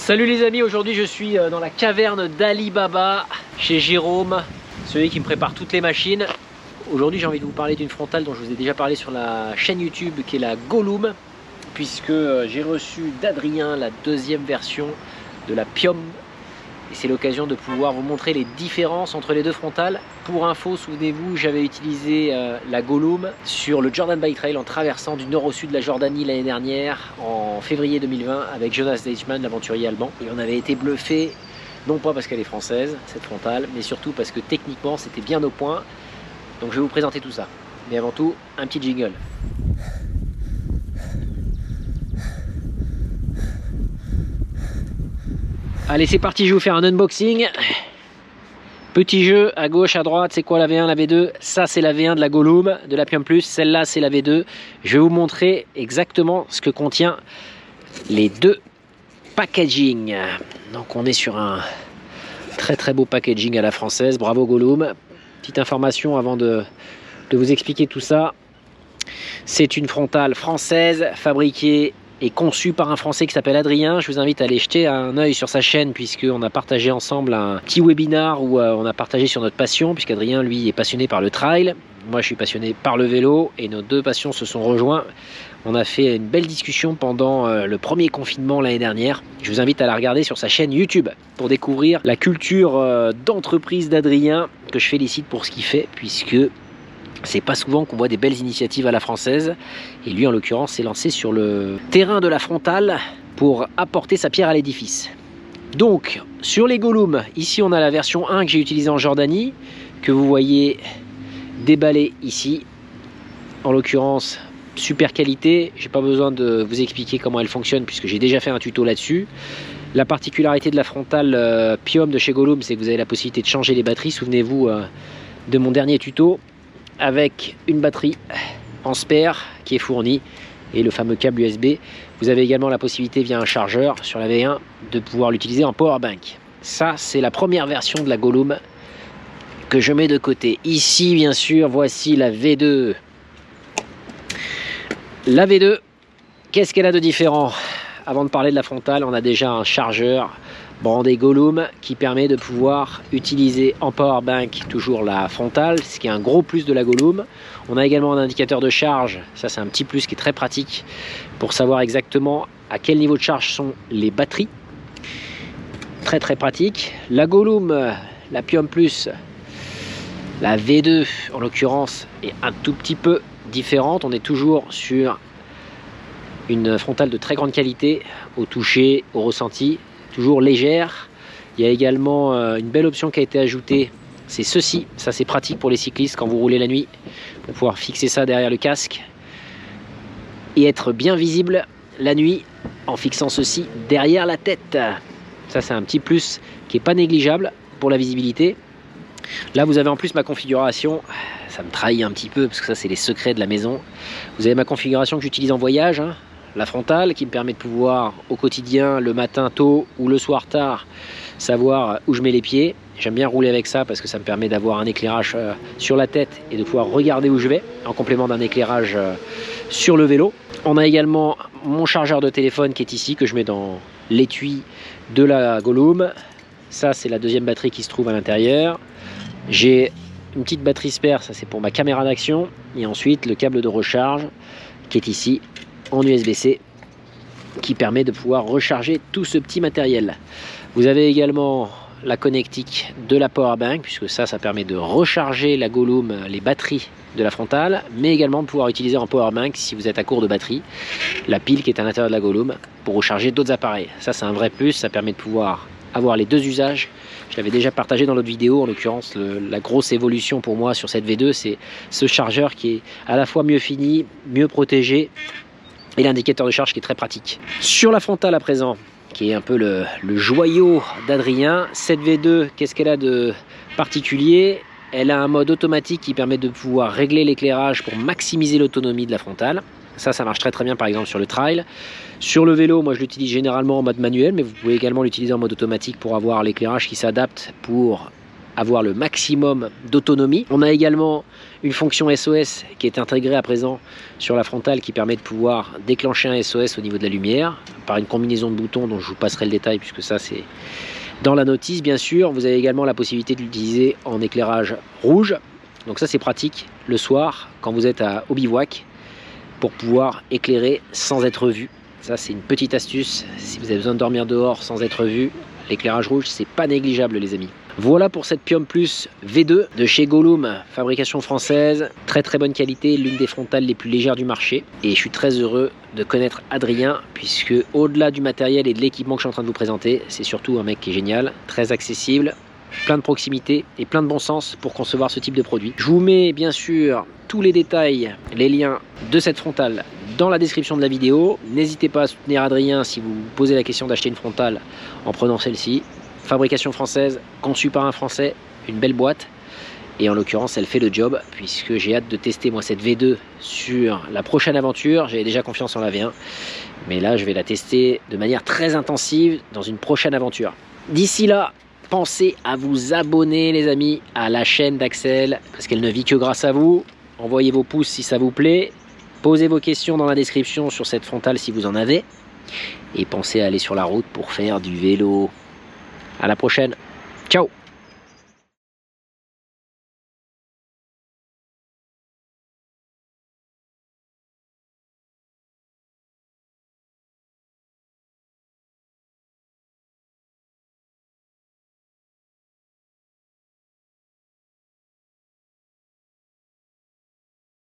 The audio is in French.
Salut les amis, aujourd'hui je suis dans la caverne d'Ali Baba chez Jérôme, celui qui me prépare toutes les machines. Aujourd'hui j'ai envie de vous parler d'une frontale dont je vous ai déjà parlé sur la chaîne YouTube qui est la Gollum, puisque j'ai reçu d'Adrien la deuxième version de la Pium. Et c'est l'occasion de pouvoir vous montrer les différences entre les deux frontales. Pour info, souvenez-vous, j'avais utilisé la Gollum sur le Jordan Bike Trail en traversant du nord au sud de la Jordanie l'année dernière, en février 2020, avec Jonas Deichmann, l'aventurier allemand. Et on avait été bluffé, non pas parce qu'elle est française, cette frontale, mais surtout parce que techniquement, c'était bien au point. Donc je vais vous présenter tout ça. Mais avant tout, un petit jingle. Allez, c'est parti, je vais vous faire un unboxing. Petit jeu, à gauche, à droite, c'est quoi la V1, la V2? Ça, c'est la V1 de la Gollum, de la Pium Plus. Celle-là, c'est la V2. Je vais vous montrer exactement ce que contient les deux packaging. Donc, on est sur un très beau packaging à la française. Bravo Gollum. Petite information avant de vous expliquer tout ça. C'est une frontale française, fabriquée et conçu par un Français qui s'appelle Adrien. Je vous invite à aller jeter un œil sur sa chaîne, puisqu'on a partagé ensemble un petit webinar où on a partagé sur notre passion, puisqu'Adrien lui est passionné par le trail, moi je suis passionné par le vélo, et nos deux passions se sont rejoints. On a fait une belle discussion pendant le premier confinement l'année dernière. Je vous invite à la regarder sur sa chaîne YouTube pour découvrir la culture d'entreprise d'Adrien, que je félicite pour ce qu'il fait, puisque c'est pas souvent qu'on voit des belles initiatives à la française. Et lui, en l'occurrence, s'est lancé sur le terrain de la frontale pour apporter sa pierre à l'édifice. Donc, sur les Gollum, ici on a la version 1 que j'ai utilisée en Jordanie, que vous voyez déballée ici. En l'occurrence, super qualité. J'ai pas besoin de vous expliquer comment elle fonctionne, puisque j'ai déjà fait un tuto là-dessus. La particularité de la frontale Pium de chez Gollum, c'est que vous avez la possibilité de changer les batteries. Souvenez-vous de mon dernier tuto, avec une batterie en spare qui est fournie et le fameux câble USB. Vous avez également la possibilité via un chargeur sur la V1 de pouvoir l'utiliser en powerbank. Ça, c'est la première version de la Gollum que je mets de côté. Ici, bien sûr, voici la V2. La V2, qu'est-ce qu'elle a de différent? Avant de parler de la frontale, on a déjà un chargeur brandé Gollum qui permet de pouvoir utiliser en powerbank toujours la frontale, ce qui est un gros plus de la Gollum. On a également un indicateur de charge, ça c'est un petit plus qui est très pratique pour savoir exactement à quel niveau de charge sont les batteries. Très pratique. La Gollum, la Pium Plus, la V2 en l'occurrence, est un tout petit peu différente. On est toujours sur une frontale de très grande qualité, au toucher, au ressenti, toujours légère. Il y a également une belle option qui a été ajoutée, c'est ceci. Ça c'est pratique pour les cyclistes quand vous roulez la nuit, pour pouvoir fixer ça derrière le casque et être bien visible la nuit en fixant ceci derrière la tête. Ça c'est un petit plus qui n'est pas négligeable pour la visibilité. Là vous avez en plus ma configuration, ça me trahit un petit peu parce que ça c'est les secrets de la maison. Vous avez ma configuration que j'utilise en voyage, hein. La frontale qui me permet de pouvoir au quotidien, le matin tôt ou le soir tard, savoir où je mets les pieds. J'aime bien rouler avec ça parce que ça me permet d'avoir un éclairage sur la tête et de pouvoir regarder où je vais, en complément d'un éclairage sur le vélo. On a également mon chargeur de téléphone qui est ici, que je mets dans l'étui de la Gollum. Ça c'est la deuxième batterie qui se trouve à l'intérieur. J'ai une petite batterie spare, ça c'est pour ma caméra d'action. Et ensuite le câble de recharge qui est ici en USB-C, qui permet de pouvoir recharger tout ce petit matériel. Vous avez également la connectique de la powerbank, puisque ça permet de recharger la Gollum, les batteries de la frontale, mais également de pouvoir utiliser en powerbank si vous êtes à court de batterie, la pile qui est à l'intérieur de la Gollum pour recharger d'autres appareils. Ça c'est un vrai plus, ça permet de pouvoir avoir les deux usages. Je l'avais déjà partagé dans l'autre vidéo, en l'occurrence la grosse évolution pour moi sur cette V2, c'est ce chargeur qui est à la fois mieux fini, mieux protégé, et l'indicateur de charge qui est très pratique. Sur la frontale à présent, qui est un peu le joyau d'Adrien, cette V2, qu'est-ce qu'elle a de particulier? Elle a un mode automatique qui permet de pouvoir régler l'éclairage pour maximiser l'autonomie de la frontale. Ça marche très bien par exemple sur le trail. Sur le vélo, moi je l'utilise généralement en mode manuel, mais vous pouvez également l'utiliser en mode automatique pour avoir l'éclairage qui s'adapte pour avoir le maximum d'autonomie. On a également une fonction SOS qui est intégrée à présent sur la frontale qui permet de pouvoir déclencher un SOS au niveau de la lumière par une combinaison de boutons dont je vous passerai le détail puisque ça c'est dans la notice bien sûr. Vous avez également la possibilité de l'utiliser en éclairage rouge. Donc ça c'est pratique le soir quand vous êtes au bivouac pour pouvoir éclairer sans être vu. Ça c'est une petite astuce si vous avez besoin de dormir dehors sans être vu. L'éclairage rouge c'est pas négligeable les amis. Voilà pour cette Piom Plus V2 de chez Gollum, fabrication française, très très bonne qualité, l'une des frontales les plus légères du marché. Et je suis très heureux de connaître Adrien, puisque au-delà du matériel et de l'équipement que je suis en train de vous présenter, c'est surtout un mec qui est génial, très accessible, plein de proximité et plein de bon sens pour concevoir ce type de produit. Je vous mets bien sûr tous les détails, les liens de cette frontale dans la description de la vidéo. N'hésitez pas à soutenir Adrien si vous vous posez la question d'acheter une frontale en prenant celle-ci. Fabrication française, conçue par un Français, une belle boîte. Et en l'occurrence, elle fait le job, puisque j'ai hâte de tester moi cette V2 sur la prochaine aventure. J'avais déjà confiance en la V1, mais là, je vais la tester de manière très intensive dans une prochaine aventure. D'ici là, pensez à vous abonner, les amis, à la chaîne d'Axel, parce qu'elle ne vit que grâce à vous. Envoyez vos pouces si ça vous plaît. Posez vos questions dans la description sur cette frontale si vous en avez. Et pensez à aller sur la route pour faire du vélo. À la prochaine. Ciao!